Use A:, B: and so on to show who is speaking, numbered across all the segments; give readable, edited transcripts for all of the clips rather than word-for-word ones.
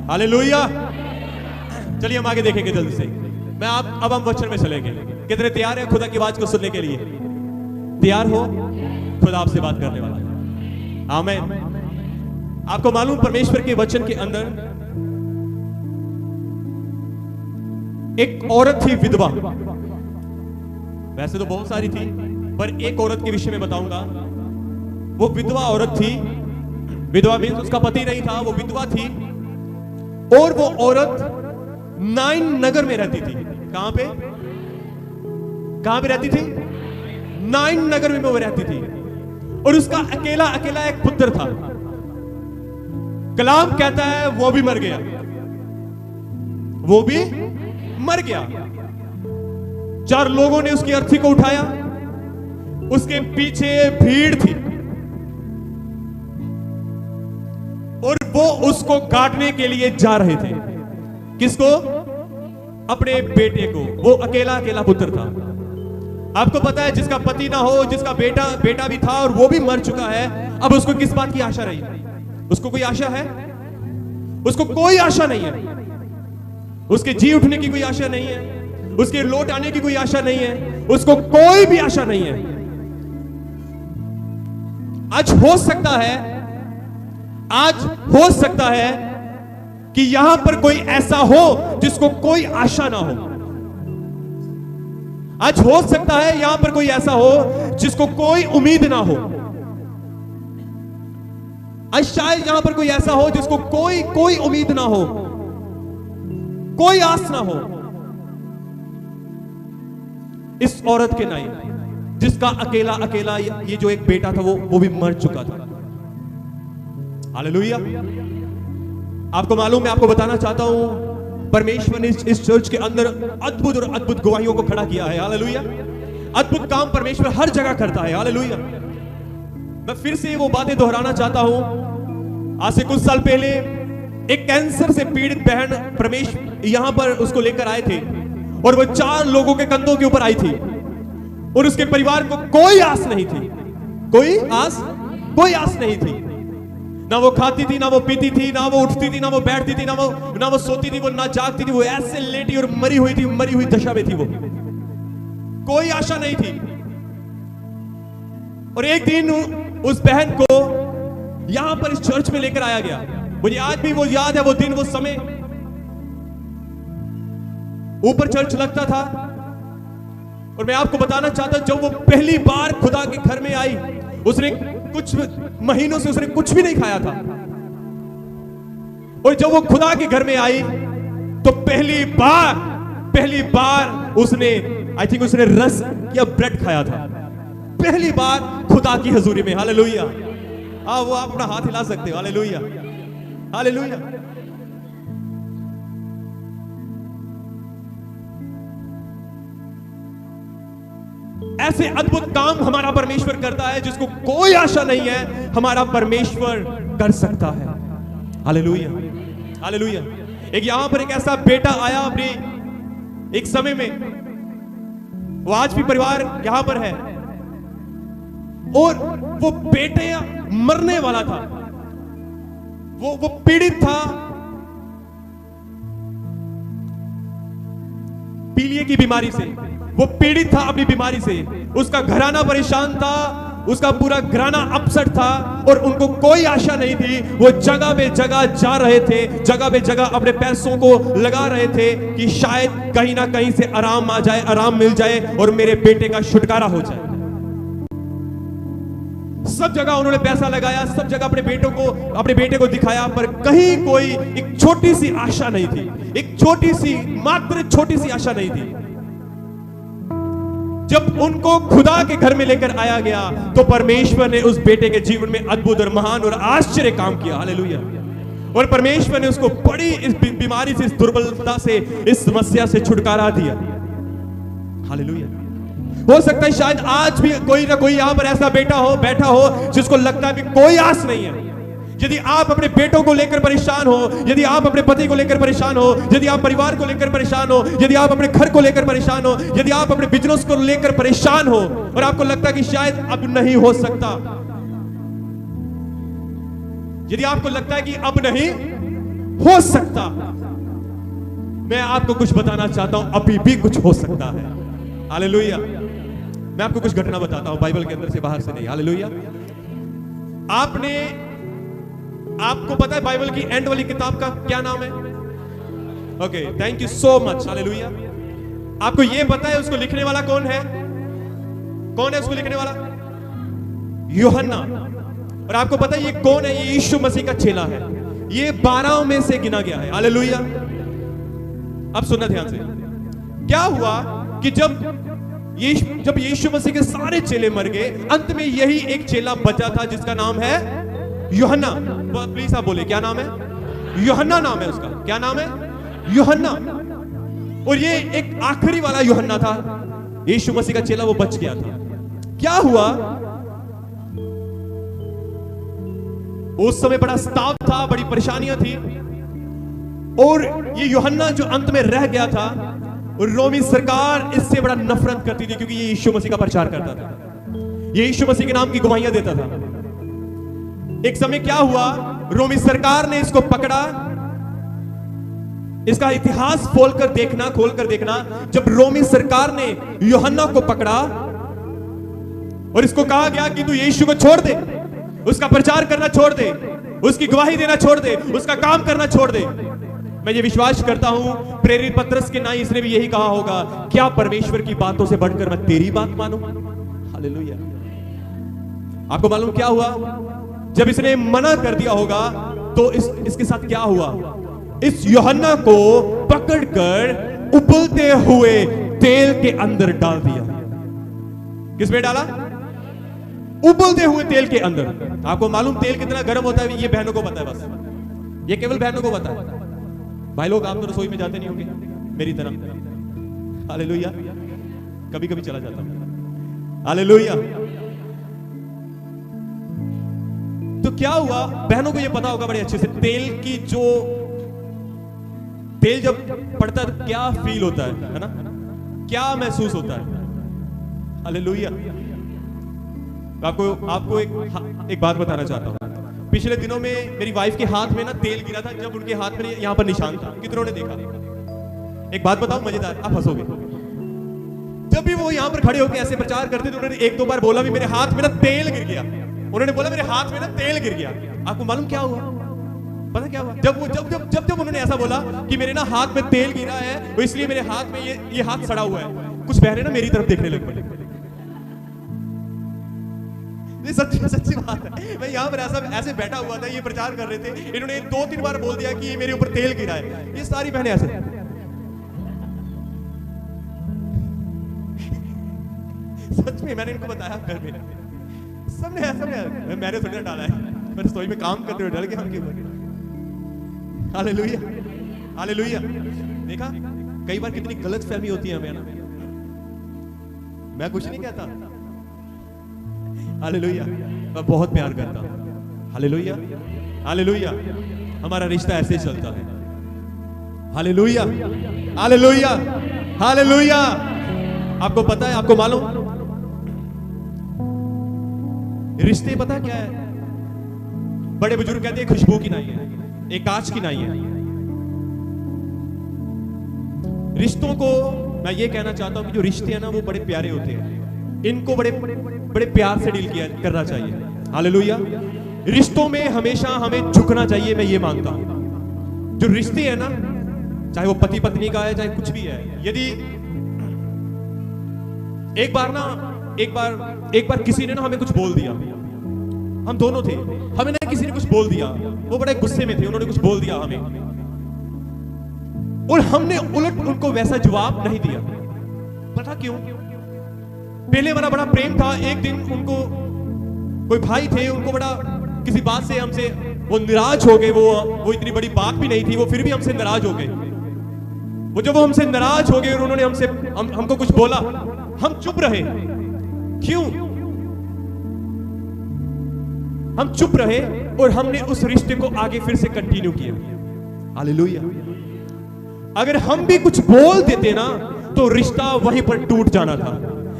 A: Hallelujah. चलिए हम आगे देखेंगे जल्दी से। अब हम वचन में चलेंगे। कितने तैयार हैं खुदा की आवाज को सुनने के लिए? तैयार हो? खुदा आपसे बात करने वाला है। आमीन। आपको मालूम परमेश्वर के वचन के अंदर एक औरत थी विधवा। वैसे तो बहुत सारी थी, पर एक औरत के विषय में बताऊंगा। वो विधवा औरत थी। विधवा मीन्स उसका पति नहीं था, वो विधवा थी। और वो औरत नाइन नगर में रहती थी। कहां पे? कहां पे रहती थी? नाइन नगर में वो रहती थी। और उसका अकेला एक पुत्र था। कलाम कहता है वो भी मर गया। वो भी मर गया। 4 लोगों ने उसकी अर्थी को उठाया। उसके पीछे भीड़ थी और वो उसको काटने के लिए जा रहे थे। किसको? अपने बेटे को। वो अकेला पुत्र था। आपको पता है जिसका पति ना हो, जिसका बेटा भी था और वो भी मर चुका है, अब उसको किस बात की आशा रही? उसको कोई आशा है? उसको कोई आशा नहीं है। उसके जी उठने की कोई आशा नहीं है। उसके लौट आने की कोई आशा नहीं है। उसको कोई भी आशा नहीं है। आज हो सकता है कि यहां पर कोई ऐसा हो जिसको कोई आशा ना हो। आज हो सकता है यहां पर कोई ऐसा हो जिसको कोई उम्मीद ना हो। आज शायद यहां पर कोई ऐसा हो जिसको कोई उम्मीद ना हो, कोई आस ना हो। इस औरत के नहीं, जिसका अकेला ये जो एक बेटा था वो भी मर चुका था। हालेलुया। आपको मालूम, मैं आपको बताना चाहता हूं, परमेश्वर ने इस चर्च के अंदर अद्भुत गवाहियों को खड़ा किया है। हालेलुया। अद्भुत काम परमेश्वर हर जगह करता है। हालेलुया। मैं फिर से वो बातें दोहराना चाहता हूं। आज से कुछ साल पहले एक कैंसर से पीड़ित बहन परमेश्वर यहां पर उसको लेकर आए थे और वो 4 लोगों के कंधों के ऊपर आई थी और उसके परिवार को कोई आस नहीं थी। कोई आस नहीं थी। ना वो खाती थी, ना वो पीती थी, ना वो उठती थी, ना वो बैठती थी, ना वो सोती थी, वो ना जागती थी। वो ऐसे लेटी और मरी हुई दशा में थी। वो कोई आशा नहीं थी। और एक दिन उस बहन को यहां पर इस चर्च में लेकर आया गया। मुझे आज भी वो याद है, वो दिन, वो समय। ऊपर चर्च लगता था और मैं आपको बताना चाहता हूं, जब वो पहली बार खुदा के घर में आई, उसने कुछ महीनों से उसने कुछ भी नहीं खाया था। और जब वो खुदा के घर में आई तो पहली बार उसने, आई थिंक उसने रस या ब्रेड खाया था। पहली बार खुदा की हजूरी में। हालेलुया। वो आप अपना हाथ हिला सकते हो। हालेलुया। हालेलुया। ऐसे अद्भुत काम हमारा परमेश्वर करता है, जिसको कोई आशा नहीं है, हमारा परमेश्वर कर सकता है। हालेलुया। हालेलुया। एक यहां पर एक ऐसा बेटा आया अपने एक समय में, वो आज भी परिवार यहां पर है, और वो बेटे मरने वाला था। वो पीड़ित था पीलिया की बीमारी से। वो पीड़ित था अपनी बीमारी से। उसका घराना परेशान था, उसका पूरा घराना अपसेट था और उनको कोई आशा नहीं थी। वो जगह पे जगह जा रहे थे, जगह पे जगह अपने पैसों को लगा रहे थे कि शायद कहीं ना कहीं से आराम आ जाए, आराम मिल जाए और मेरे बेटे का छुटकारा हो जाए। सब जगह उन्होंने पैसा लगाया, सब जगह अपने बेटे को दिखाया, पर कहीं कोई एक छोटी सी आशा नहीं थी। एक मात्र छोटी सी आशा नहीं थी। जब उनको खुदा के घर में लेकर आया गया तो परमेश्वर ने उस बेटे के जीवन में अद्भुत और महान और आश्चर्य काम किया। हालेलुया। और परमेश्वर ने उसको बड़ी इस बीमारी से, इस दुर्बलता से, इस समस्या से छुटकारा दिया। हालेलुया। हो सकता है शायद आज भी कोई ना कोई यहां पर ऐसा बैठा हो जिसको लगता है कि कोई आस नहीं है। यदि आप अपने बेटों को लेकर परेशान हो, यदि आप अपने पति को लेकर परेशान हो, यदि आप परिवार को लेकर परेशान हो, यदि आप अपने घर को लेकर परेशान हो, यदि आप अपने बिजनेस को लेकर परेशान हो और आपको लगता है कि शायद अब नहीं हो सकता, यदि आपको लगता है कि अब नहीं हो सकता, मैं आपको कुछ बताना चाहता हूं, अभी भी कुछ हो सकता है। हालेलुया। मैं आपको कुछ घटना बताता हूं बाइबल के अंदर से, बाहर से नहीं। हालेलुया। आपको पता है बाइबल की एंड वाली किताब का क्या नाम है? Okay, thank you so much. Hallelujah. आपको यह पता है उसको लिखने वाला कौन है? कौन है उसको लिखने वाला? यूहन्ना। और आपको पता है ये कौन है? ये यीशु मसीह का चेला है। ये 12 में से गिना गया है। हालेलुया। अब सुनना ध्यान से। क्या हुआ कि जब यीशु मसीह के सारे चेले मर गए, अंत में यही एक चेला बचा था जिसका नाम है यूहन्ना। प्लीज आप बोले, क्या नाम है? यूहन्ना नाम है उसका। क्या नाम है? यूहन्ना। और ये एक आखिरी वाला यूहन्ना था, यीशु मसीह का चेला, वो बच गया था। क्या हुआ? उस समय बड़ा स्ताव था, बड़ी परेशानियां थी, और ये यूहन्ना जो अंत में रह गया था, रोमी सरकार इससे बड़ा नफरत करती थी, क्योंकि ये यीशु मसीह का प्रचार करता था, ये यीशु मसीह के नाम की गवाहियां देता था। एक समय क्या हुआ, रोमी सरकार ने इसको पकड़ा। इसका इतिहास खोलकर देखना, जब रोमी सरकार ने यूहन्ना को पकड़ा और इसको कहा गया कि तू यीशु को छोड़ दे, उसका प्रचार करना छोड़ दे, उसकी गवाही देना छोड़ दे, उसका काम करना छोड़ दे। मैं ये विश्वास करता हूं प्रेरित पतरस के नाई इसने भी यही कहा होगा, क्या परमेश्वर की बातों से बढ़कर मैं तेरी बात मानूं? हालेलुया। आपको मालूम क्या हुआ? जब इसने मना कर दिया होगा तो इसके साथ क्या हुआ? इस यूहन्ना को पकड़कर उबलते हुए तेल के अंदर डाल दिया। किसमें डाला? उबलते हुए तेल के अंदर। आपको मालूम तेल कितना गर्म होता है? ये बहनों को पता है, बस ये केवल बहनों को पता है। भाई लोग आप तो रसोई में जाते नहीं होंगे मेरी तरह। हालेलुया। कभी कभी चला जाता हूं। हालेलुया। तो क्या हुआ? बहनों को ये पता होगा बड़े अच्छे से, तेल जब पड़ता है क्या फील होता है ना? क्या महसूस होता है? हालेलुया। आपको एक बात बताना चाहता हूं। पिछले दिनों में मेरी वाइफ के हाथ में ना तेल गिरा था, जब उनके हाथ में यहां पर निशान था। कितनों ने देखा? एक बात बताऊं मजेदार, आप हंसोगे। जब भी वो यहां पर खड़े होकर ऐसे प्रचार करते थे, उन्होंने एक दो बार बोला भी मेरे हाथ में ना तेल गिर गया। उन्होंने बोला मेरे हाथ में ना तेल गिर गया। आपको मालूम क्या हुआ? पता क्या हुआ? जब उन्होंने ऐसा बोला कि मेरे ना हाथ में तेल गिरा है, तो इसलिए मेरे हाथ में ये हाथ सड़ा हुआ है, कुछ बहनें ना मेरी तरफ देखने लग पड़े। सच्ची बात है। मैं यहाँ पर ऐसे बैठा हुआ था, ये प्रचार कर रहे थे, इन्होंने 2-3 बार बोल दिया कि मेरे ऊपर तेल गिरा है। ये सारी बहनें ऐसे सच में मैंने इनको बताया घर में, सबने मैंने थोड़ी डाला है, मैं रसोई में काम करते हुए डर गया उनके ऊपर। हालेलुया। हालेलुया। देखा कई बार कितनी गलत फहमी होती है हमें ना। मैं कुछ नहीं कहता। हालेलुया। मैं बहुत प्यार करता हूं। हालेलुया। हालेलुया। हमारा रिश्ता ऐसे चलता है। हालेलुया। हालेलुया। हालेलुया। आपको पता है, आपको मालूम, रिश्ते पता क्या है? बड़े बुजुर्ग कहते हैं खुशबू की नाई है, एक कांच की नाई है। रिश्तों को मैं ये कहना चाहता हूं कि जो रिश्ते हैं ना, वो बड़े प्यारे होते हैं। इनको बड़े प्यार से डील करना चाहिए। हालेलुया। रिश्तों में हमेशा हमें झुकना चाहिए, मैं ये मानता हूं। जो रिश्ते हैं ना, चाहे वो पति पत्नी का है, चाहे कुछ भी है, यदि एक बार किसी ने ना हमें कुछ बोल दिया, हम दोनों थे, हमें ना किसी ने कुछ बोल दिया, वो बड़े गुस्से में थे, उन्होंने कुछ बोल दिया हमें, और हमने उलट उनको वैसा जवाब नहीं दिया। पता क्यों? पहले हमारा बड़ा प्रेम था। एक दिन उनको कोई भाई थे, उनको बड़ा किसी बात से हमसे वो नाराज हो गए। वो इतनी बड़ी बात भी नहीं थी, वो फिर भी हमसे नाराज हो गए। जब वो हमसे नाराज हो गए और उन्होंने हमको कुछ बोला, हम चुप रहे। क्यों? हम चुप रहे और हमने उस रिश्ते को आगे फिर से कंटिन्यू किया। हालेलुया। अगर हम भी कुछ बोल देते ना, तो रिश्ता वहीं पर टूट जाना था।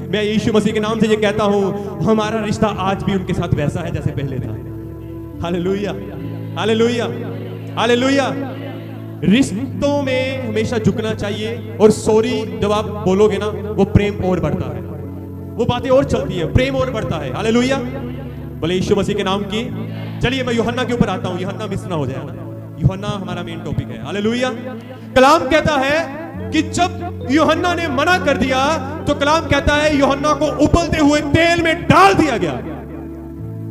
A: मैं यीशु मसीह के नाम से ये कहता हूं, हमारा रिश्ता आज भी उनके साथ वैसा है जैसे पहले था। हालेलुया। हालेलुया। हालेलुया। रिश्तों में हमेशा झुकना चाहिए, और सॉरी जब आप बोलोगे ना वो प्रेम और बढ़ता है, वो बातें और चलती है, प्रेम और बढ़ता है। हालेलुया, बोले यीशु मसीह के नाम की। चलिए मैं यूहन्ना के ऊपर आता हूं, यूहन्ना मिस ना हो जाए ना, यूहन्ना हमारा मेन टॉपिक है। हालेलुया। कलाम कहता है कि जब यूहन्ना ने मना कर दिया तो कलाम कहता है यूहन्ना को उबलते हुए तेल में डाल दिया गया।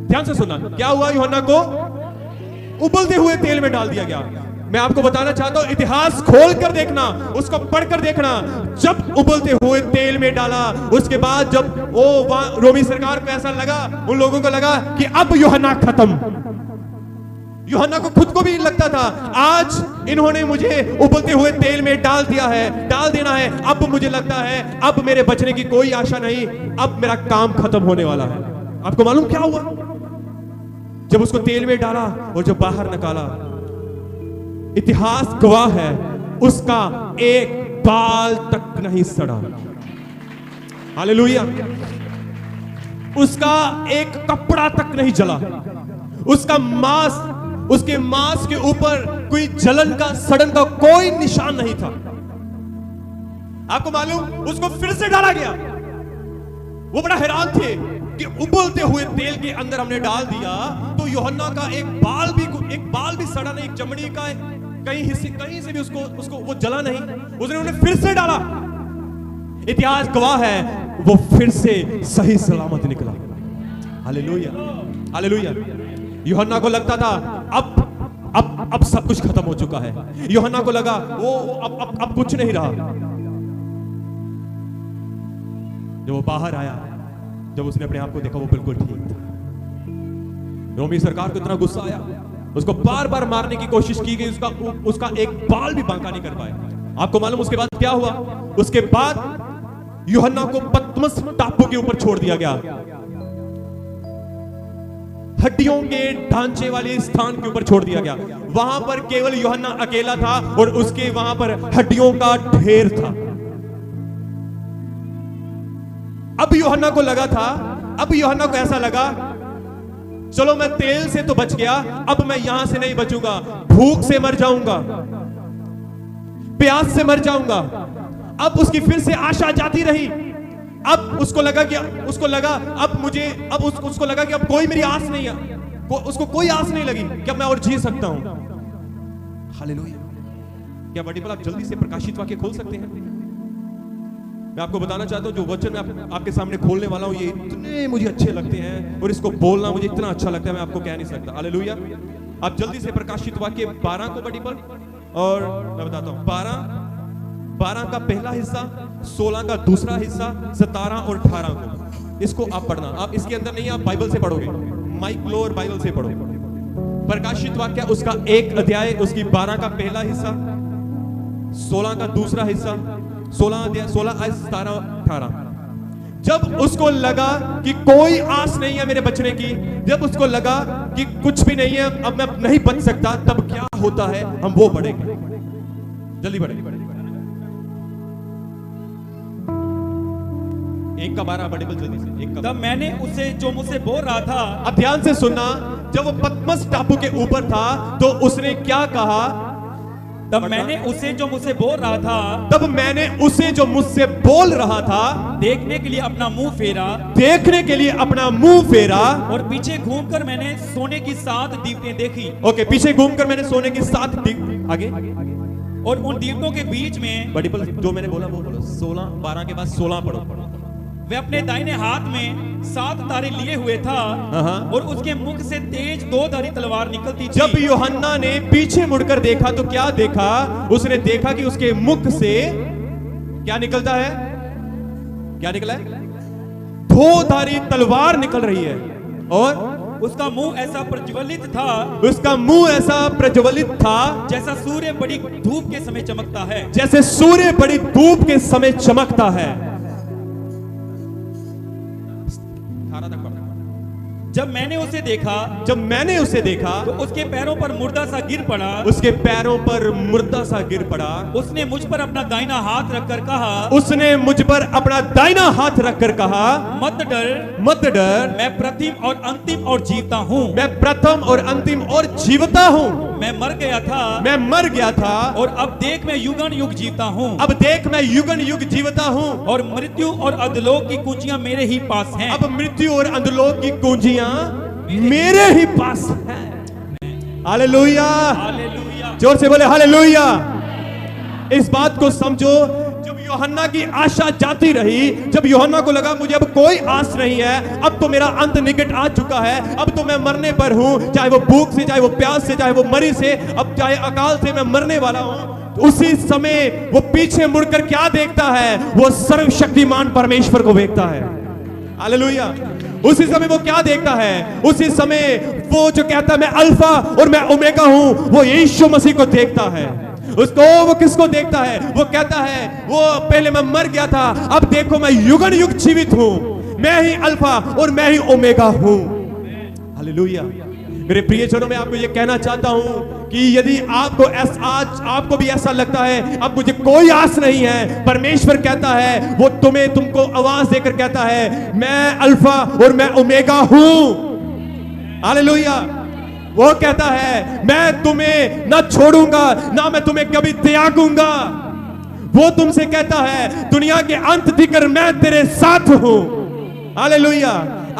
A: ध्यान से सुनना, क्या हुआ? यूहन्ना को उबलते हुए तेल में डाल दिया गया। मैं आपको बताना चाहता हूं, इतिहास खोल कर देखना, उसको पढ़कर देखना। जब उबलते हुए तेल में डाला, उसके बाद जब वो रोमी सरकार को ऐसा लगा, उन लोगों को लगा कि अब यूहन्ना खत्म। यूहन्ना को खुद को भी लगता था आज इन्होंने मुझे उबलते हुए तेल में डाल दिया है, डाल देना है, अब मुझे लगता है अब मेरे बचने की कोई आशा नहीं, अब मेरा काम खत्म होने वाला है। आपको मालूम क्या हुआ? जब उसको तेल में डाला और जब बाहर निकाला, इतिहास गवाह है उसका एक बाल तक नहीं सड़ा। हालेलुया। उसका एक कपड़ा तक नहीं जला, उसका मांस, उसके मांस के ऊपर कोई जलन का, सड़न का कोई निशान नहीं था। आपको मालूम, उसको फिर से डाला गया। वो बड़ा हैरान थे कि उबलते हुए तेल के अंदर हमने डाल दिया तो यूहन्ना का एक बाल भी सड़ा नहीं, एक चमड़ी का कहीं से भी उसको वो जला नहीं। उसने उन्हें फिर से डाला। इतिहास गवाह है वो फिर से सही सलामत निकला। Hallelujah, hallelujah. यूहन्ना को लगता था अब सब कुछ खत्म हो चुका है। यूहन्ना को लगा वो अब कुछ नहीं रहा। जब वो बाहर आया, जब उसने अपने आप को देखा, वो बिल्कुल ठीक था। रोमी सरकार को इतना गुस्सा आया, उसको बार बार मारने की कोशिश की गई, उसका एक बाल भी बांका नहीं कर पाए। आपको मालूम उसके बाद क्या हुआ? उसके बाद यूहन्ना को पतमस टापू के ऊपर छोड़ दिया गया, हड्डियों के ढांचे वाले स्थान के ऊपर छोड़ दिया गया। वहां पर केवल यूहन्ना अकेला था और उसके वहां पर हड्डियों का ढेर था। अब यूहन्ना को ऐसा लगा, चलो मैं तेल से तो बच गया, अब मैं यहां से नहीं बचूंगा, भूख से मर जाऊंगा, प्यास से मर जाऊंगा। अब उसकी फिर से आशा जाती रही। अब उसको लगा कि अब कोई मेरी आस नहीं है, उसको कोई आस नहीं लगी कि अब मैं और जी सकता हूं। हालेलुया। क्या बड़ी आप जल्दी से प्रकाशित वाक्य खोल सकते हैं? मैं आपको बताना चाहता हूं, जो वचन मैं आपके सामने खोलने वाला हूं, ये इतने मुझे अच्छे लगते हैं और इसको बोलना मुझे इतना अच्छा लगता है, मैं आपको कह नहीं सकता। हालेलुया। आप जल्दी से प्रकाशित वाक्य 12 को बड़ी पर, और मैं बताता हूं 12 का पहला हिस्सा, 16 का दूसरा हिस्सा, 17 और 18 को, इसको आप पढ़ना। आप इसके अंदर नहीं, आप बाइबल से पढ़ोगे, माइक लो और बाइबल से पढ़ो। प्रकाशित वाक्य उसका एक अध्याय, उसकी 12 का पहला हिस्सा, 16 का दूसरा हिस्सा, 16 17 17 18। जब उसको लगा कि कोई आस नहीं है मेरे बचने की, जब उसको लगा कि कुछ भी नहीं है, अब मैं नहीं बच सकता, तब क्या होता है, हम वो पढ़ेंगे। जल्दी पढ़ेंगे। 1 का 12 बड़े जल्दी से। 1 का।
B: तब मैंने उसे जो मुझसे बोल रहा था,
A: अब ध्यान से सुनना, जब वो पतमस टापू के ऊपर था तो उसने क्या कहा?
B: तब मैंने उसे जो मुझसे बोल रहा था,
A: तब मैंने उसे जो मुझसे बोल रहा था
B: देखने के लिए अपना मुंह फेरा,
A: देखने के लिए अपना मुंह फेरा,
B: और पीछे घूमकर मैंने सोने की 7 दीवटें देखी।
A: ओके, पीछे घूमकर मैंने सोने की 7 आगे,
B: और उन दीवटों के बीच में,
A: बड़ी पल जो मैंने बोला वो बोलो, 16 12 के बाद 16 पढ़ो।
B: वे अपने दाहिने हाथ में 7 तारे लिए हुए था, और उसके मुख से तेज 2 धारी तलवार निकलती थी।
A: जब यूहन्ना ने पीछे मुड़कर देखा तो क्या देखा? उसने देखा कि उसके मुख से क्या निकलता है? क्या निकला है? 2 धारी तलवार निकल रही है, और
B: उसका मुंह ऐसा प्रज्वलित था,
A: उसका मुंह ऐसा प्रज्वलित था
B: जैसा सूर्य बड़ी धूप के समय चमकता है,
A: जैसे सूर्य बड़ी धूप के समय चमकता है।
B: जब मैंने उसे देखा
A: तो
B: उसके पैरों पर मुर्दा सा गिर पड़ा।
A: उसके पैरों पर मुर्दा सा गिर पड़ा।
B: उसने मुझ पर अपना दाहिना हाथ रखकर कहा,
A: उसने मुझ पर अपना दाहिना हाथ रखकर कहा,
B: मत डर,
A: मत डर,
B: मैं प्रथम और अंतिम और जीवता हूँ।
A: मैं प्रथम और अंतिम और जीवता हूँ।
B: मैं मर गया था और अब देख मैं युगन युग जीवता हूँ।
A: अब देख मैं युगन युग जीवता हूँ।
B: और मृत्यु और अधोलोक की कुंजियां मेरे ही पास हैं।
A: अब मृत्यु और अधोलोक की कुंजियां मेरे ही पास हैं। Hallelujah,
B: hallelujah.
A: जोर से बोले हालेलुया। इस बात को समझो, जब यूहन्ना की आशा जाती रही, जब यूहन्ना को लगा मुझे अब कोई आस नहीं है, अब तो मेरा अंत निकट आ चुका है, अब तो मैं मरने पर हूं, चाहे वो भूख से, चाहे वो प्यास से, चाहे वो मरी से, अब चाहे अकाल से मैं मरने वाला हूं। उसी समय वो पीछे मुड़कर क्या देखता है? वो सर्वशक्तिमान परमेश्वर को देखता है। हालेलुया। उसी समय वो क्या देखता है? उसी समय वो जो कहता है मैं अल्फा और मैं ओमेगा हूं, वो यीशु मसीह को देखता है। वो किसको देखता है? वो कहता है वो पहले मैं मर गया था, अब देखो मैं युगन युग जीवित हूं, मैं ही अल्फा और मैं ही ओमेगा हूं। हालेलुया। मेरे प्रियजनों, मैं आपको ये कहना चाहता हूं कि यदि आज आपको भी ऐसा लगता है अब मुझे कोई आस नहीं है, परमेश्वर कहता है, वो तुमको आवाज देकर कहता है मैं अल्फा और मैं ओमेगा हूं। हालेलुया। वो कहता है मैं तुम्हें ना छोड़ूंगा, ना मैं तुम्हें कभी त्यागूंगा। वो तुमसे कहता है दुनिया के अंत तक मैं तेरे साथ हूं। हालेलुया।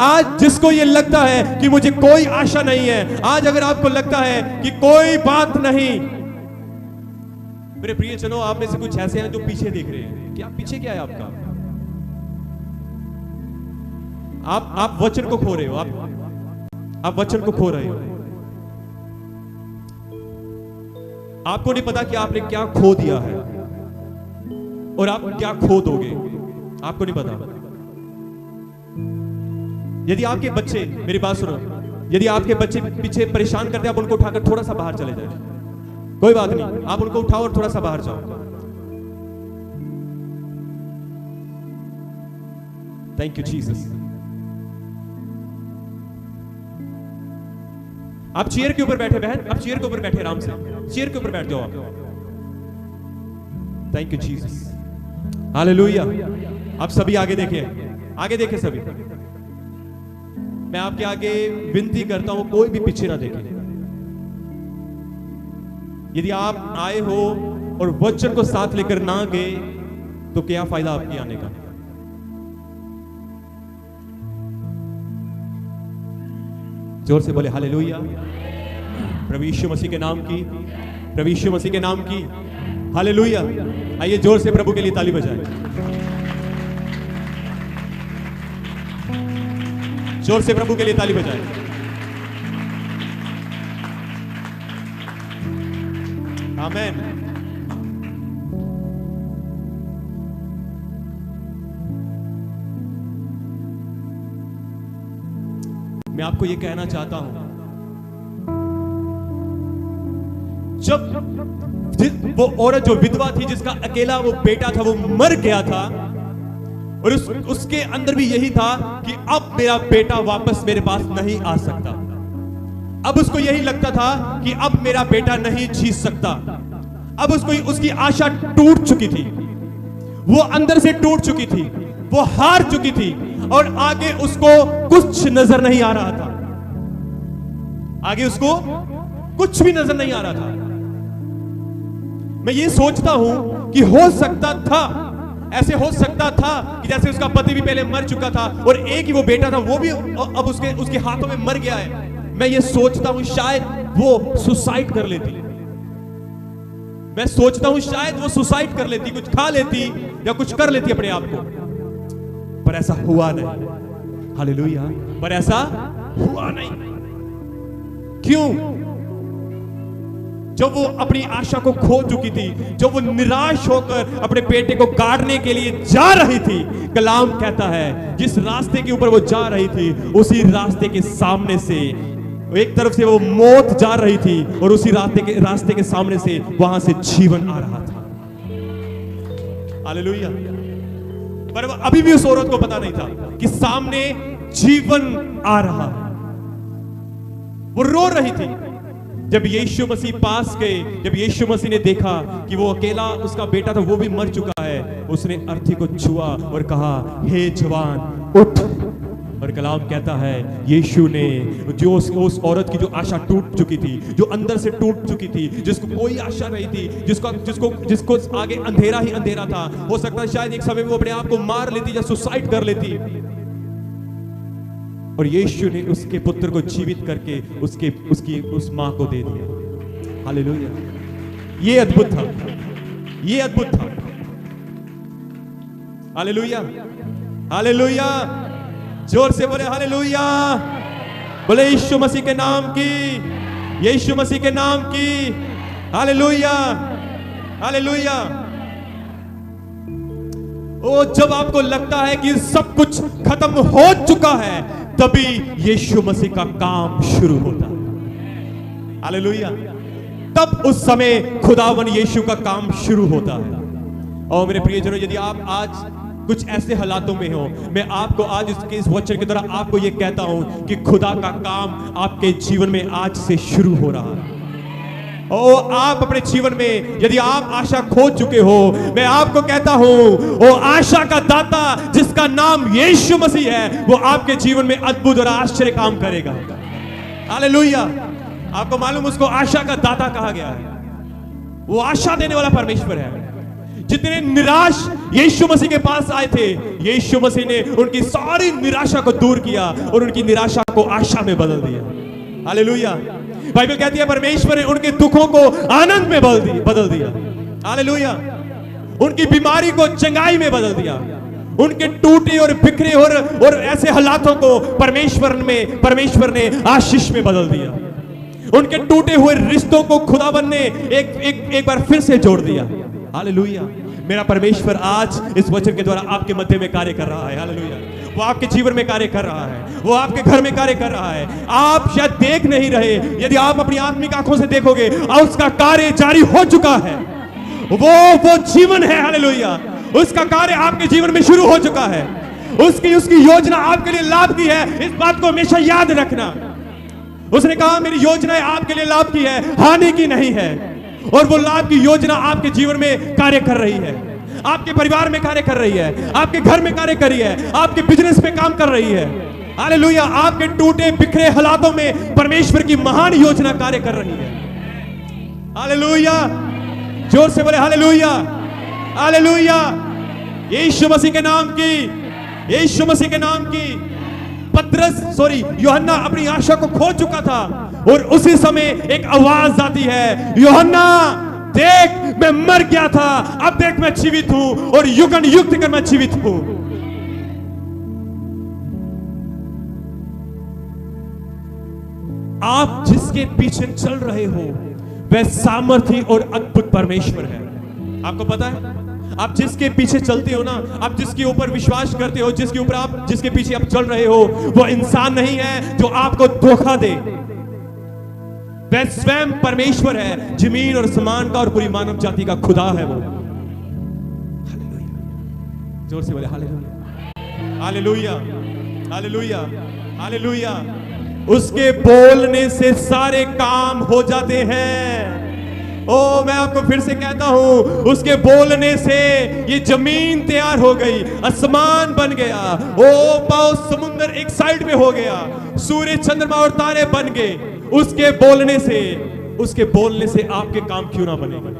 A: आज जिसको ये लगता है कि मुझे कोई आशा नहीं है, आज अगर आपको लगता है कि कोई बात नहीं, मेरे प्रियजनों, आप में से कुछ ऐसे हैं जो पीछे देख रहे हैं। क्या पीछे क्या है आपका? आप वचन को खो रहे हो। आप वचन को खो रहे हो। आपको नहीं पता कि आपने क्या खो दिया है और आप क्या खो दोगे, आपको नहीं पता। यदि आपके बच्चे, मेरी बात सुनो, यदि आपके बच्चे पीछे परेशान करते हैं, आप उनको उठाकर थोड़ा सा बाहर चले जाए, कोई बात नहीं, आप उनको उठाओ और थोड़ा सा बाहर जाओ। Thank you Jesus. आप चेयर के ऊपर बैठे, बहन, आप चेयर के ऊपर बैठे, आराम से चेयर के ऊपर बैठ जाओ आप। Thank you Jesus. हालेलुया। आप सभी आगे देखें, आगे देखें सभी। मैं आपके आगे विनती करता हूं, कोई भी पीछे ना देखे। यदि आप आए हो और वचन को साथ लेकर ना गए तो क्या फायदा आपके आने का? जोर से बोले हालेलुया। प्रभु यीशु मसीह के नाम की, प्रभु यीशु मसीह के नाम की हालेलुया। आइए जोर से प्रभु के लिए ताली बजाएं। जोर से प्रभु के लिए ताली बजाएं। आमीन। मैं आपको यह कहना चाहता हूं, जब वो औरत जो विधवा थी, जिसका अकेला वो बेटा था, वो मर गया था, और उसके अंदर भी यही था कि अब मेरा बेटा वापस मेरे पास नहीं आ सकता। अब उसको यही लगता था कि अब मेरा बेटा नहीं जी सकता। अब उसकी आशा टूट चुकी थी, वो अंदर से टूट चुकी थी, वो हार चुकी थी, और आगे उसको कुछ नजर नहीं आ रहा था। आगे उसको कुछ भी नजर नहीं आ रहा था। मैं ये सोचता हूं कि हो सकता था, ऐसे हो सकता था कि जैसे उसका पति भी पहले मर चुका था और एक ही वो बेटा था, वो भी अब उसके हाथों में मर गया है। मैं ये सोचता हूं शायद वो सुसाइड कर लेती। मैं सोचता हूं शायद वो सुसाइड कर लेती, कुछ खा लेती या कुछ कर लेती अपने आप को, पर ऐसा हुआ नहीं। हालेलुया। पर ऐसा हुआ नहीं। क्यों? जब वो अपनी आशा को खो चुकी थी, जब वो निराश होकर अपने बेटे को गाड़ने के लिए जा रही थी, कलाम कहता है जिस रास्ते के ऊपर वो जा रही थी, उसी रास्ते के सामने से एक तरफ से वो मौत जा रही थी और उसी रास्ते के सामने से वहां से जीवन आ रहा था। हालेलुया। पर अभी भी उस औरत को पता नहीं था कि सामने जीवन आ रहा है। वो रो रही थी। जब यीशु मसीह पास गए, जब यीशु मसीह ने देखा कि वो अकेला उसका बेटा था, वो भी मर चुका है, उसने अर्थी को छुआ और कहा, हे जवान उठ। और कलाम कहता है यीशु ने जो उस औरत की जो आशा टूट चुकी थी, जो अंदर से टूट चुकी थी, जिसको कोई आशा नहीं थी, जिसको आगे अंधेरा ही अंधेरा था, हो सकता है शायद एक समय में वो अपने आप को मार लेती या सुसाइड कर लेती, और यीशु ने उसके पुत्र को जीवित करके उस मां को दे दिया। हालेलुया। ये अद्भुत था, ये अद्भुत था। Hallelujah, hallelujah. जोर से बोले हालेलुया। बोले यीशु मसीह के नाम की, यीशु मसीह के नाम की। Hallelujah, hallelujah. ओ, जब आपको लगता है कि सब कुछ खत्म हो चुका है, तभी यीशु मसीह का काम शुरू होता है। हालेलुया। तब उस समय खुदावन यीशु का काम शुरू होता है। और मेरे प्रियजनों, यदि आप आज कुछ ऐसे हालातों में हो, मैं आपको आज इस वचन के द्वारा आपको यह कहता हूं कि खुदा का काम आपके जीवन में आज से शुरू हो रहा है। और आप अपने जीवन में यदि आप आशा खो चुके हो, मैं आपको कहता हूं, वो आशा का दाता जिसका नाम यीशु मसीह है, वो आपके जीवन में अद्भुत और आश्चर्य काम करेगा। हालेलुया। आपको मालूम, उसको आशा का दाता कहा गया है। वो आशा देने वाला परमेश्वर है। जितने निराश यीशु मसीह के पास आए थे, यीशु मसीह ने उनकी सारी निराशा को दूर किया और उनकी निराशा को आशा में बदल दिया। हालेलुया। बाइबल कहती है परमेश्वर ने उनके दुखों को आनंद में बदल दिया। हालेलुया। उनकी बीमारी को चंगाई में बदल दिया। उनके टूटे और बिखरे और ऐसे हालातों को परमेश्वर ने आशीष में बदल दिया। उनके टूटे हुए रिश्तों को खुदावन ने एक बार फिर से जोड़ दिया। हालेलुया। मेरा परमेश्वर आज इस वचन के द्वारा आपके मध्य में कार्य कर रहा है। हालेलुया। वो आपके जीवन में कार्य कर रहा है, वो आपके घर में कार्य कर रहा है। आप शायद देख नहीं रहे, यदि आप अपनी आत्मिक आंखों से देखोगे, और उसका कार्य जारी हो चुका है। वो जीवन है। हालेलुया। उसका कार्य आपके जीवन में शुरू हो चुका है। उसकी योजना आपके लिए लाभ की है। इस बात को हमेशा याद रखना। उसने कहा मेरी योजनाएं आपके लिए लाभ की है, हानि की नहीं है। और वो लाभ की योजना आपके जीवन में कार्य कर रही है, आपके परिवार में कार्य कर रही है, आपके घर में कार्य कर रही है, आपके बिजनेस में काम कर रही है। हालेलुया। आपके टूटे बिखरे हालातों में परमेश्वर की महान योजना कार्य कर रही है। हालेलुया। जोर से बोले हालेलुया, हालेलुया। यीशु मसीह के नाम की, यीशु मसीह के नाम की। यूहन्ना अपनी आशा को खो चुका था, और उसी समय एक आवाज आती है, यूहन्ना देख, मैं मर गया था, अब देख मैं जीवित हूं, और युगन युग तक मैं जीवित हूं। आप जिसके पीछे चल रहे हो, वह सामर्थी और अद्भुत परमेश्वर है। आपको पता है, आप जिसके पीछे चलते हो ना, आप जिसके ऊपर विश्वास करते हो, जिसके पीछे आप चल रहे हो, वो इंसान नहीं है जो आपको धोखा दे। वह स्वयं परमेश्वर है, जमीन और आसमान का और पूरी मानव जाति का खुदा है वो। हालेलुया। जोर से बोले हालेलुया, हालेलुया, हालेलुया, हालेलुया। उसके बोलने से सारे काम हो जाते हैं। ओ, मैं आपको फिर से कहता हूं, उसके बोलने से ये जमीन तैयार हो गई, आसमान बन गया, ओ पाओ समुंदर एक साइड में हो गया, सूर्य चंद्रमा और तारे बन गए। उसके बोलने से आपके काम क्यों ना बनेंगे?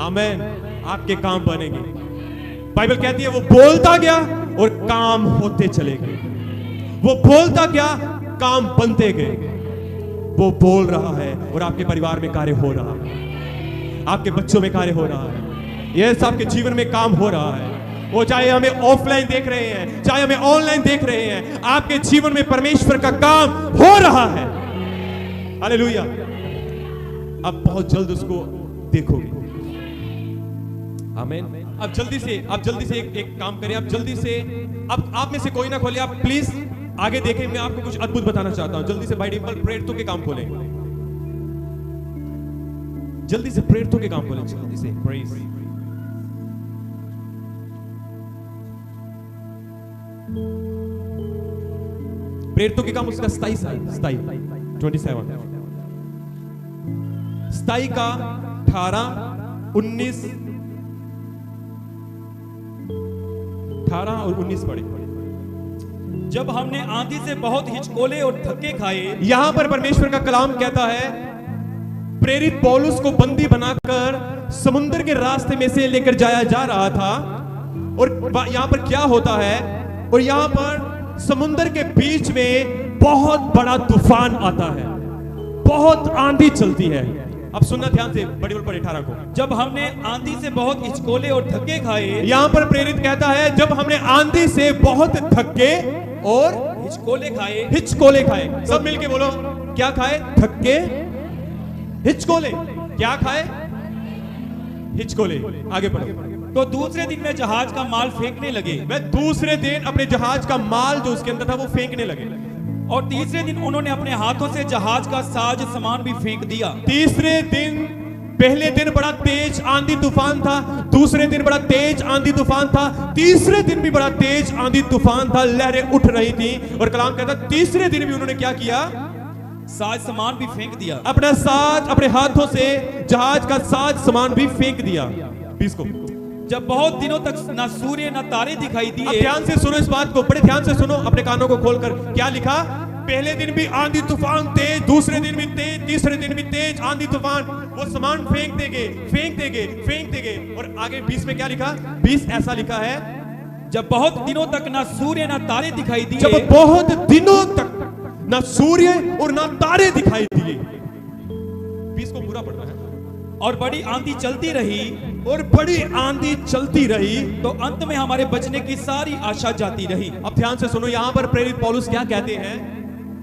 A: आमीन। आपके काम बनेंगे। बाइबल कहती है वो बोलता गया और काम होते चले गए। वो बोलता गया, काम बनते गए। वो बोल रहा है और आपके परिवार में कार्य हो रहा है, आपके बच्चों में कार्य हो रहा है, यस, आपके जीवन में काम हो रहा है। वो चाहे हमें ऑफलाइन देख रहे हैं, चाहे हमें ऑनलाइन देख रहे हैं, आपके जीवन में परमेश्वर का काम हो रहा है। हालेलुया। अब बहुत जल्द उसको देखोगे। आमीन। अब जल्दी से एक काम करें। अब जल्दी से, अब आप में से कोई ना खोले, आप प्लीज आगे देखें। मैं आपको कुछ अद्भुत बताना चाहता हूं। जल्दी से बाय डिफॉल्ट प्रेरितों के काम खोलें। जल्दी से प्रेरितों के काम खोलें। जल्दी से प्रेज। प्रेरितों के काम उसका स्थाई 27 27 का 18 19 18 और 19 पढ़े।
B: जब हमने आंधी से बहुत हिचकोले और धक्के खाए,
A: यहां पर परमेश्वर का कलाम कहता है प्रेरित पौलुस को बंदी बनाकर समुद्र के रास्ते में से लेकर जाया जा रहा था, और यहां पर क्या होता है, और यहां पर समुद्र के बीच में बहुत बड़ा तूफान आता है, बहुत आंधी चलती है। अब सुनना ध्यान से, बड़ी बड़ी 18 को।
B: जब हमने आंधी से बहुत हिचकोले और धक्के खाए,
A: यहां पर प्रेरित कहता है जब हमने आंधी से बहुत धक्के और हिचकोले खाए। सब मिलके बोलो, क्या खाए? धक्के, हिचकोले। क्या खाए? हिचकोले। आगे बढ़ो।
B: तो दूसरे दिन में जहाज का माल फेंकने लगे।
A: मैं दूसरे दिन अपने जहाज का माल जो उसके अंदर था वो फेंकने लगे,
B: और तीसरे दिन उन्होंने अपने हाथों से जहाज का साज सामान भी फेंक दिया।
A: तीसरे दिन, पहले दिन बड़ा तेज आंधी तूफान था, दूसरे दिन बड़ा तेज आंधी तूफान था, तीसरे दिन भी बड़ा तेज आंधी तूफान था, लहरें उठ रही थी। और कलाम कहता तीसरे दिन भी उन्होंने क्या किया?
B: साज सामान भी फेंक दिया।
A: अपना साज, अपने हाथों से जहाज का साज सामान भी फेंक दिया। 20 को।
B: जब बहुत दिनों तक ना सूर्य ना तारे दिखाई
A: अब
B: दिए।
A: ध्यान से सुनो इस बात को, बड़े ध्यान से सुनो, अपने कानों को खोलकर। क्या लिखा? पहले दिन भी आंधी तूफान तेज, दूसरे दिन भी तेज, तीसरे दिन भी तेज आंधी तूफान, वो सामान फेंक देंगे, फेंक देंगे, फेंक देंगे। और आगे 20 में क्या लिखा? 20 ऐसा लिखा है,
B: जब बहुत दिनों तक ना सूर्य ना तारे दिखाई दिए।
A: जब बहुत दिनों तक ना सूर्य और ना तारे दिखाई दिए। 20 को पूरा पढ़ना है।
B: और बड़ी आंधी चलती रही,
A: और बड़ी आंधी चलती रही,
B: तो अंत में हमारे बचने की सारी आशा जाती रही।
A: अब ध्यान से सुनो, यहां पर प्रेरित पौलुस क्या कहते हैं?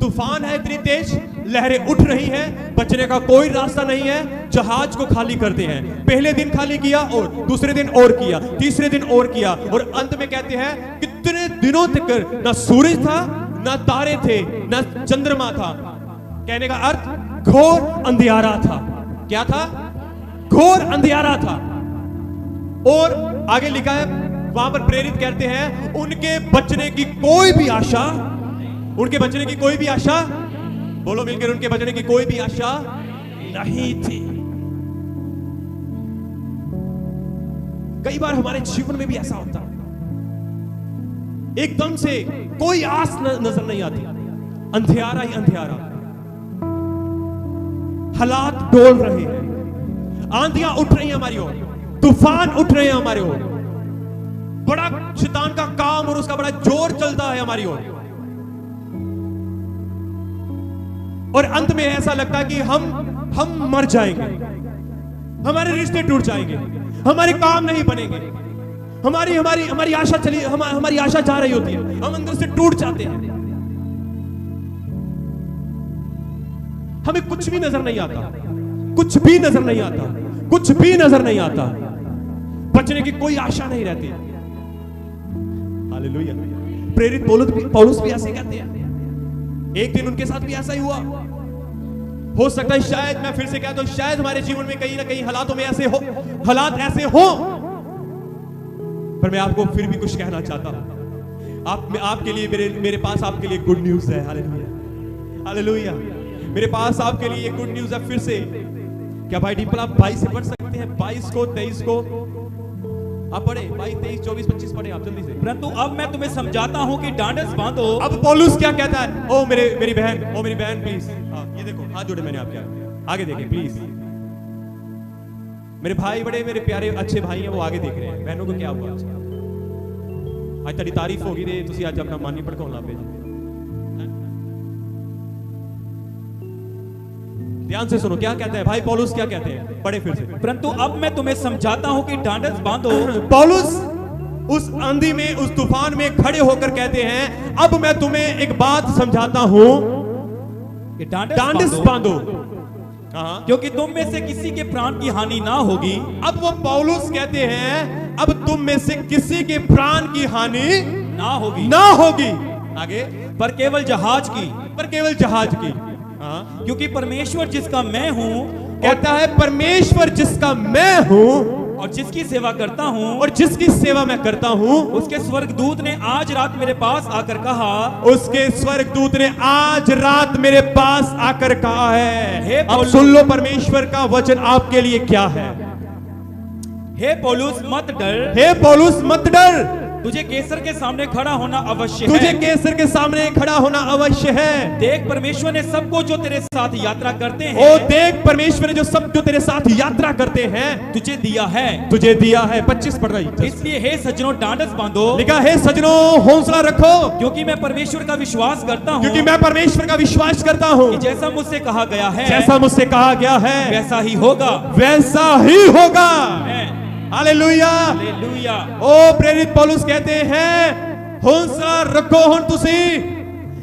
A: तूफान है इतनी तेज, लहरें उठ रही हैं, बचने का कोई रास्ता नहीं है, जहाज को खाली करते हैं। पहले दिन खाली किया, और दूसरे दिन और किया, तीसरे दिन और किया, और अंत में कहते हैं कितने दिनों तक ना सूरज था, ना तारे थे, ना चंद्रमा था। कहने का अर्थ घोर अंधियारा था। क्या था? घोर अंधियारा था। और आगे लिखा है, वहां पर प्रेरित कहते हैं उनके बचने की कोई भी आशा, उनके बचने की कोई भी आशा, बोलो मिलकर, उनके बचने की कोई भी आशा नहीं थी। कई बार हमारे जीवन में भी ऐसा होता है, एकदम से कोई आस नजर नहीं आती, अंधियारा ही अंधियारा, हालात डोल रहे हैं, आंधियां उठ रही हैं हमारी ओर, तूफान उठ रहे हैं हमारे ओर, बड़ा शैतान का काम और उसका बड़ा जोर चलता है हमारी ओर, और अंत में ऐसा लगता है कि हम मर जाएंगे, हमारे रिश्ते टूट जाएंगे, हमारे काम नहीं बनेंगे, हमारी आशा चली, हमारी आशा जा रही होती है, हम अंदर से टूट जाते हैं, हमें कुछ भी नजर नहीं आता, कुछ भी नजर नहीं आता, कुछ भी नजर नहीं आता, बचने की कोई आशा नहीं रहती। हालेलुया। प्रेरित पौलुस भी ऐसे कहते हैं, एक दिन उनके साथ भी ऐसा ही हुआ। हो सकता है, शायद मैं फिर से कहता हूं, शायद हमारे जीवन में कहीं ना कहीं हालात ऐसे हो, पर मैं आपको फिर भी कुछ कहना चाहता हूं। आपके लिए मेरे पास आपके लिए गुड न्यूज है। Hallelujah, hallelujah. मेरे पास आपके लिए गुड न्यूज है फिर से। क्या भाई डिम्पल आप 22 से पढ़ सकते हैं? 22 को, 23 को आप पढ़े, 22, 23, 24, 25 पढ़े आप जल्दी से।
B: परंतु अब मैं तुम्हें समझाता हूं कि डांडस बांधो।
A: अब पौलुस क्या कहता है? ओ मेरी बहन प्लीज, ये देखो हाथ जोड़े मैंने आपके, आगे देखें प्लीज। मेरे भाई, बड़े मेरे प्यारे अच्छे भाई हैं, वो आगे देख रहे हैं। बहनों को क्या हुआ? आज तेरी तारीफ होगी रे, तुसी आज अपना मन नहीं भड़काउण लग पे। ध्यान से सुनो, क्या कहते हैं भाई पौलुस? क्या कहते हैं? पढ़े फिर से।
B: परंतु अब मैं तुम्हें समझाता हूं कि डांडस बांधो।
A: पौलुस उस आंधी में, उस तूफान में खड़े होकर कहते हैं, अब मैं तुम्हें एक बात समझाता हूं
B: कि
A: डांडस बांधो,
B: क्योंकि तुम में से किसी के प्राण की हानि ना होगी।
A: अब वो पौलुस कहते हैं, अब तुम में से किसी के प्राण की हानि
B: ना
A: होगी। आगे,
B: पर केवल जहाज की।
A: क्योंकि
B: परमेश्वर जिसका मैं हूं,
A: कहता है परमेश्वर जिसका मैं हूं,
B: और जिसकी सेवा करता हूँ
A: और जिसकी सेवा मैं करता हूँ,
B: उसके स्वर्गदूत ने आज रात मेरे पास आकर कहा,
A: उसके स्वर्गदूत ने आज रात मेरे पास आकर कहा है।
B: हे
A: अब
B: पौलुस,
A: सुन लो परमेश्वर का वचन आपके लिए क्या है।
B: हे पौलुस मत डर,
A: हे पौलुस मत डर,
B: तुझे कैसर के सामने खड़ा होना अवश्य
A: तुझे
B: है।
A: कैसर के सामने खड़ा होना अवश्य है।
B: देख परमेश्वर ने सबको जो तेरे साथ यात्रा करते
A: ओ
B: हैं,
A: देख परमेश्वर ने जो सब जो तेरे साथ यात्रा करते हैं
B: तुझे दिया है।
A: तुझे दिया है। 25 पढ़ रही,
B: इसलिए हे सज्जनों डांडस बांधो,
A: लिखा है सजनों हौसला रखो,
B: क्योंकि मैं परमेश्वर का विश्वास करता हूँ
A: क्योंकि मैं परमेश्वर का विश्वास करता हूँ
B: कि जैसा मुझसे कहा गया है
A: जैसा मुझसे कहा गया है
B: वैसा ही होगा।
A: वैसा ही होगा। हालेलुया।
B: हालेलुया।
A: ओ प्रेरित पौलुस कहते हैं हौसला रखो। हुण तुसी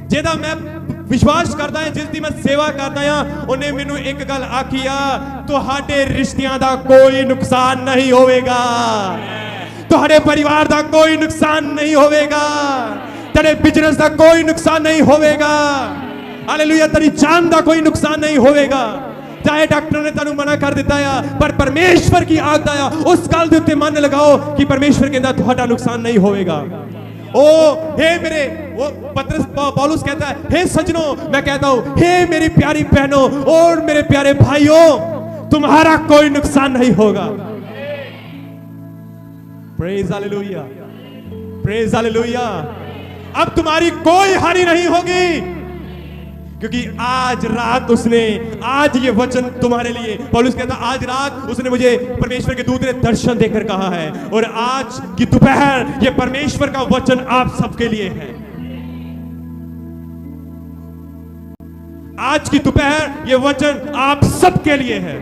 A: जेदा मैं विश्वास करदा है, जिस दी मैं सेवा करदा हां, उन्हें मैनू एक गल आखी आ, तुहाडे रिश्तियां दा कोई नुकसान नहीं होवेगा, तुहाडे परिवार दा कोई नुकसान नहीं होवेगा, तेरे बिजनेस दा कोई नुकसान नहीं होवेगा। हालेलुया। तेरी जान दा कोई नुकसान नहीं होवेगा। चाहे डॉक्टर ने तेनू मना कर दिता है, पर परमेश्वर की आज्ञा है, उस गल दे उत्ते मन लगाओ कि परमेश्वर कहता तुहाडा नुकसान नहीं होवेगा। ओ हे मेरे, वो पतरस पौलुस कहता है हे सजनों, मैं कहता हूं हे मेरी प्यारी बहनों और मेरे प्यारे भाइयों, तुम्हारा कोई नुकसान नहीं होगा। Praise hallelujah, praise hallelujah. अब तुम्हारी कोई हानि नहीं होगी, क्योंकि आज रात उसने, आज ये वचन तुम्हारे लिए, पौलुस कहता आज रात उसने मुझे परमेश्वर के दूत ने दर्शन देकर कहा है, और आज की दोपहर ये परमेश्वर का वचन आप सबके लिए है। आज की दोपहर ये वचन आप सबके लिए है।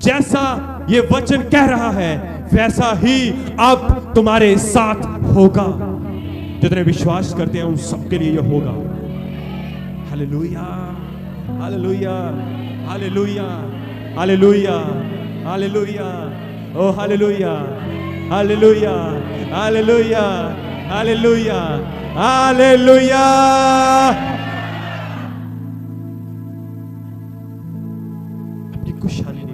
A: जैसा ये वचन कह रहा है वैसा ही अब तुम्हारे साथ होगा। जितने विश्वास करते हैं उन सबके लिए यह होगा। Hallelujah, hallelujah, hallelujah, hallelujah, hallelujah, ओ hallelujah, hallelujah, hallelujah, hallelujah, hallelujah. आपकी कुछ हानि नहीं।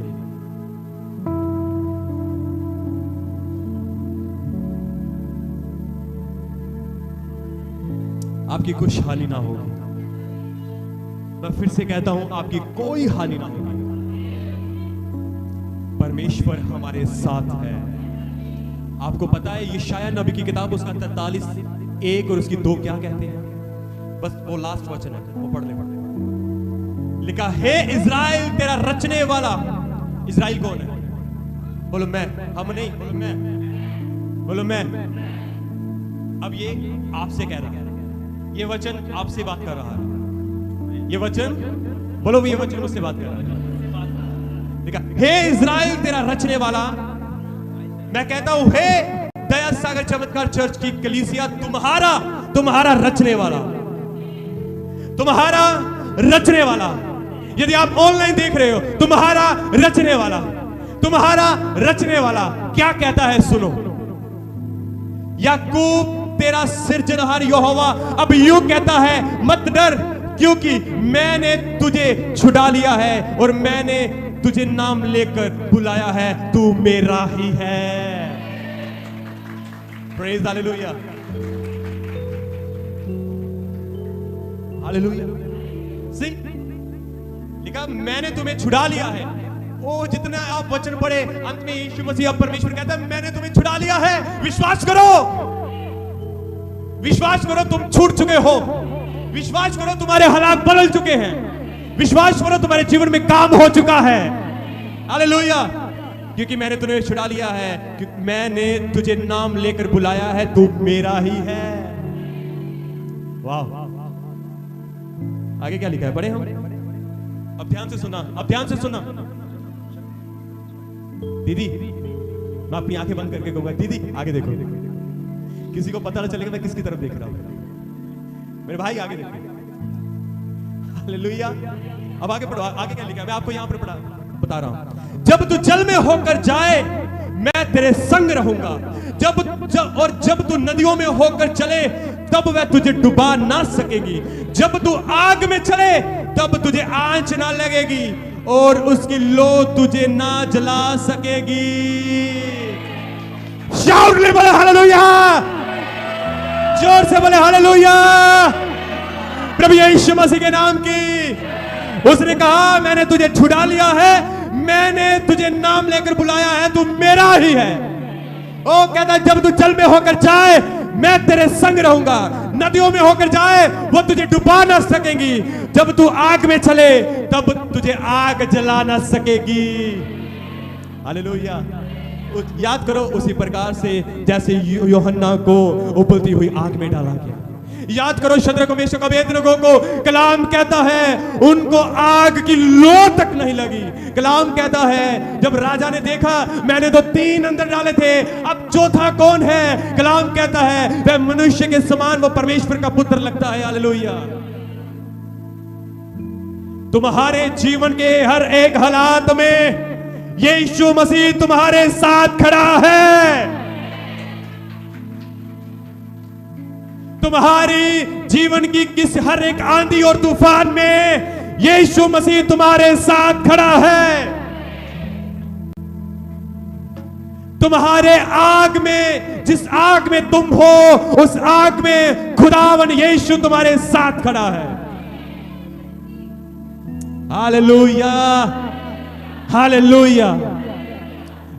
A: आपकी कुछ हानि ना होगी। मैं फिर से कहता हूं आपकी कोई हानि ना होगी। परमेश्वर हमारे साथ है। आपको पता है यशायाह नबी की किताब उसका 43:1 और उसकी 2 क्या कहते हैं? बस वो लास्ट वचन है, वो पढ़ ले। लिखा हे इज़राइल तेरा रचने वाला। इज़राइल कौन है? बोलो मैं, हम नहीं, बोलो मैं, बोलो मैं। अब ये आपसे कह रहा है, ये वचन आपसे बात कर रहा है। ये वचन, बोलो ये वचन मुझसे बात कर रहा है। देखा हे इज़राइल तेरा रचने वाला। मैं कहता हूं हे दया सागर चमत्कार चर्च की कलीसिया, तुम्हारा रचने वाला, तुम्हारा रचने वाला। यदि आप ऑनलाइन देख रहे हो, तुम्हारा रचने वाला, तुम्हारा रचने वाला क्या कहता है सुनो। याकूब तेरा सिरजनहार यहोवा अब यूं कहता है मत डर, क्योंकि मैंने तुझे छुड़ा लिया है और मैंने तुझे नाम लेकर बुलाया है, तू मेरा ही है। Praise hallelujah, hallelujah. सी लिखा मैंने तुम्हें छुड़ा लिया है। ओ जितना आप वचन पढ़े, अंत में यीशु मसीह अब परमेश्वर कहता है मैंने तुम्हें छुड़ा लिया है। विश्वास करो, विश्वास करो, तुम छूट चुके हो। विश्वास करो, तुम्हारे हालात बदल चुके हैं। विश्वास करो, तुम्हारे जीवन में काम हो चुका है। हालेलुया, क्योंकि मैंने तुम्हें छुड़ा लिया है, क्योंकि मैंने तुझे नाम लेकर बुलाया है, तू मेरा ही है। वाह, आगे क्या लिखा है पढ़े हम। अब ध्यान से सुना, अब ध्यान से सुना। दीदी, मैं अपनी आंखें बंद करके कहूंगा दीदी आगे देखो। किसी को पता ना चलेगा मैं किसकी तरफ देख रहा हूं। मेरे भाई आगे देखो। हालेलुया। अब आगे पढ़ो, आगे क्या लिखा है मैं आपको यहां पर बता रहा हूं। जब तू जल में होकर जाए मैं तेरे संग रहूंगा। जब तू नदियों में होकर चले तब वह तुझे डुबा ना सकेगी। जब तू आग में चले तब तुझे आंच ना लगेगी। और उसकी लो तुझे ना जला सकेगी। शाउटली बोले हालेलुया, जोर से बोले हालेलुया। प्रभु यीशु मसीह के नाम की। उसने कहा मैंने तुझे छुड़ा लिया है, मैंने तुझे नाम लेकर बुलाया है, तू मेरा ही है। ओ कहता जब तू जल में होकर जाए मैं तेरे संग रहूंगा, नदियों में होकर जाए वो तुझे डुबा ना सकेंगी, जब तू आग में चले तब तुझे आग जला ना सकेगी। हालेलुया। याद करो उसी प्रकार से जैसे यूहन्ना को उबलती हुई आग में डाला गया। याद करो शद्रक मेशक अबेदनगो को कलाम कहता है उनको आग की लो तक नहीं लगी। कलाम कहता है जब राजा ने देखा मैंने तो 3 अंदर डाले थे, अब चौथा कौन है? कलाम कहता है वह मनुष्य के समान वो परमेश्वर का पुत्र लगता है। हालेलुया। तुम्हारे जीवन के हर एक हालात में यीशु मसीह तुम्हारे साथ खड़ा है। तुम्हारी जीवन की किस हर एक आंधी और तूफान में यीशु मसीह तुम्हारे साथ खड़ा है। तुम्हारे आग में, जिस आग में तुम हो उस आग में खुदावन यीशु तुम्हारे साथ खड़ा है। Hallelujah, hallelujah.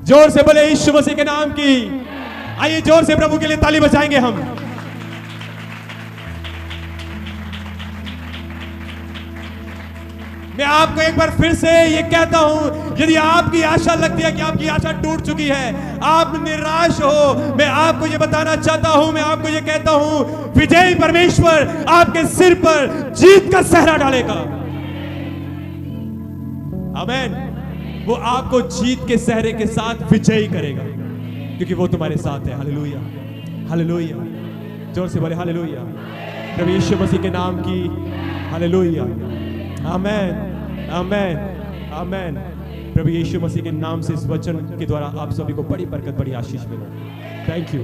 A: जोर से बोले यीशु मसीह के नाम की। आइए जोर से प्रभु के लिए ताली बजाएंगे हम। मैं आपको एक बार फिर से ये कहता हूं, यदि आपकी आशा लगती है कि आपकी आशा टूट चुकी है, आप निराश हो, मैं आपको ये बताना चाहता हूं, मैं आपको ये कहता हूं, विजयी परमेश्वर आपके सिर पर जीत का सहरा डालेगा। आमीन। वो आपको जीत के सहरे के साथ विजयी करेगा, क्योंकि वो तुम्हारे साथ है। Hallelujah, hallelujah. जोर से बोले हालेलुया। प्रभु यीशु मसीह के नाम की। हालेलुया। आमेन, आमेन, आमेन। प्रभु यीशु मसीह के नाम से इस वचन के द्वारा आप सभी को बड़ी बरकत, बड़ी आशीष मिले। Thank you.